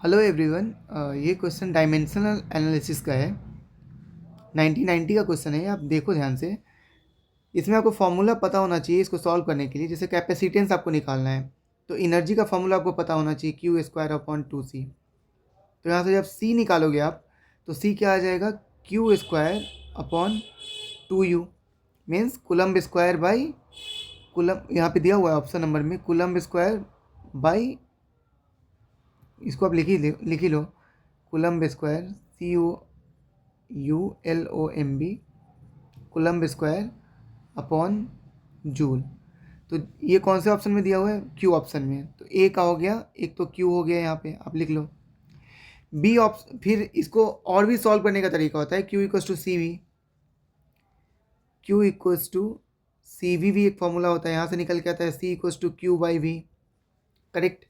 Hello everyone. ये question dimensional analysis का है। 1990 का क्वेश्चन है, आप देखो ध्यान से। इसमें आपको फॉर्मूला पता होना चाहिए इसको सॉल्व करने के लिए। जैसे कैपेसिटेंस आपको निकालना है तो एनर्जी का फॉर्मूला आपको पता होना चाहिए, क्यू स्क्वायर अपॉन 2c। तो यहाँ से जब c निकालोगे आप तो c क्या आ जाएगा, q square upon 2u means coulomb square by coulomb. यहाँ पे दिया हुआ है ऑप्शन नंबर में कूलम्ब स्क्वायर बाई, इसको आप लिख ही लो, coulomb square CULOMB coulomb square upon joule. तो ये कौन से ऑप्शन में दिया हुआ है, क्यू ऑप्शन में। तो ए का हो गया, एक तो क्यू हो गया, यहाँ पे आप लिख लो। बी ऑप्शन, फिर इसको और भी सॉल्व करने का तरीका होता है, q equals to C V. Q equals to C V भी एक फॉर्मूला होता है, यहाँ से निकल के आता है C equals to q by V. Correct.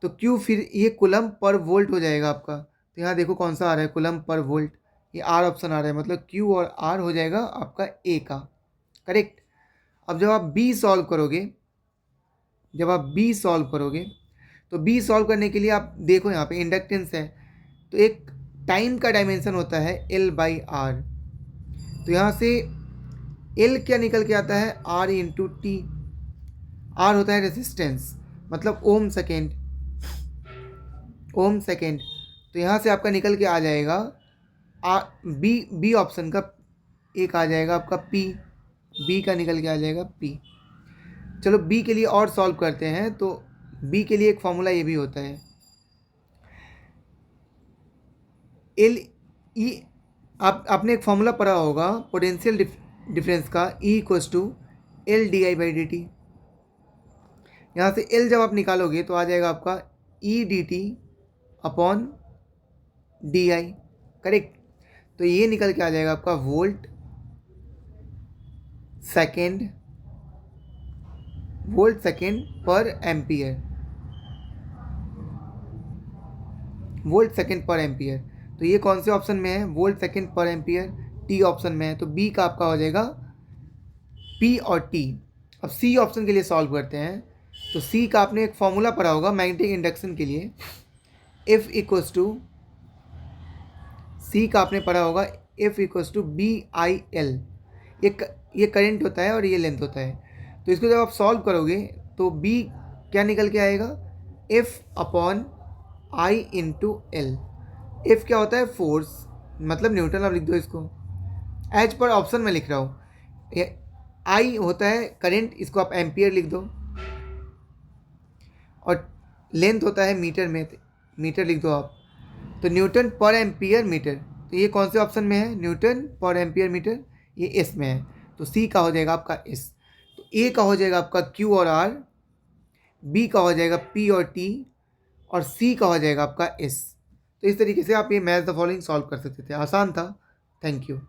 तो क्यू फिर ये कूलम्ब पर वोल्ट हो जाएगा आपका। तो यहाँ देखो कौन सा आ रहा है, कूलम्ब पर वोल्ट। ये आर ऑप्शन आ रहा है, मतलब क्यू और आर हो जाएगा आपका ए का। करेक्ट। अब जब आप बी सॉल्व करोगे, तो बी सॉल्व करने के लिए आप देखो यहाँ पे इंडक्टेंस है, तो एक टाइम का डायमेंशन होता है एल बाई आर। तो यहाँ से एल क्या निकल के आता है, आर इंटू टी। आर होता है रेजिस्टेंस, मतलब ओम सेकेंड। तो यहाँ से आपका निकल के आ जाएगा बी ऑप्शन का एक आ जाएगा आपका पी। बी का निकल के आ जाएगा पी। चलो बी के लिए और सॉल्व करते हैं। तो बी के लिए एक फॉर्मूला ये भी होता है, एल ई। आपने एक फॉर्मूला पढ़ा होगा पोटेंशियल डिफरेंस का, E equals to L d I by d T. यहाँ से एल जब आप निकालोगे तो आ जाएगा आपका E D T upon D I. Correct. तो ये निकल के आ जाएगा आपका वोल्ट सेकेंड पर एम्पियर। तो ये कौन से ऑप्शन में है, वोल्ट सेकेंड पर एम्पियर, टी ऑप्शन में है। तो बी का आपका हो जाएगा पी और टी। अब सी ऑप्शन के लिए सॉल्व करते हैं। तो सी का आपने एक फॉर्मूला पढ़ा होगा मैग्नेटिक इंडक्शन के लिए, एफ इक्वस टू, सी का आपने पढ़ा होगा F equals to B I L. ये करंट होता है और ये लेंथ होता है। तो इसको जब आप सॉल्व करोगे तो बी क्या निकल के आएगा, F upon I into L. F क्या होता है, फोर्स, मतलब न्यूटन। आप लिख दो इसको, एच पर ऑप्शन में लिख रहा हूँ। आई होता है करंट, इसको आप एम्पियर लिख दो। और लेंथ होता है मीटर में, मीटर लिख दो आप। तो न्यूटन पर एम्पियर मीटर। तो ये कौन से ऑप्शन में है, न्यूटन पर एम्पियर मीटर, ये एस में है। तो सी का हो जाएगा आपका एस। तो ए का हो जाएगा आपका क्यू और आर, बी का हो जाएगा पी और टी, और सी का हो जाएगा आपका एस। तो इस तरीके से आप ये मैच द फॉलोइंग सॉल्व कर सकते थे, आसान था। Thank you.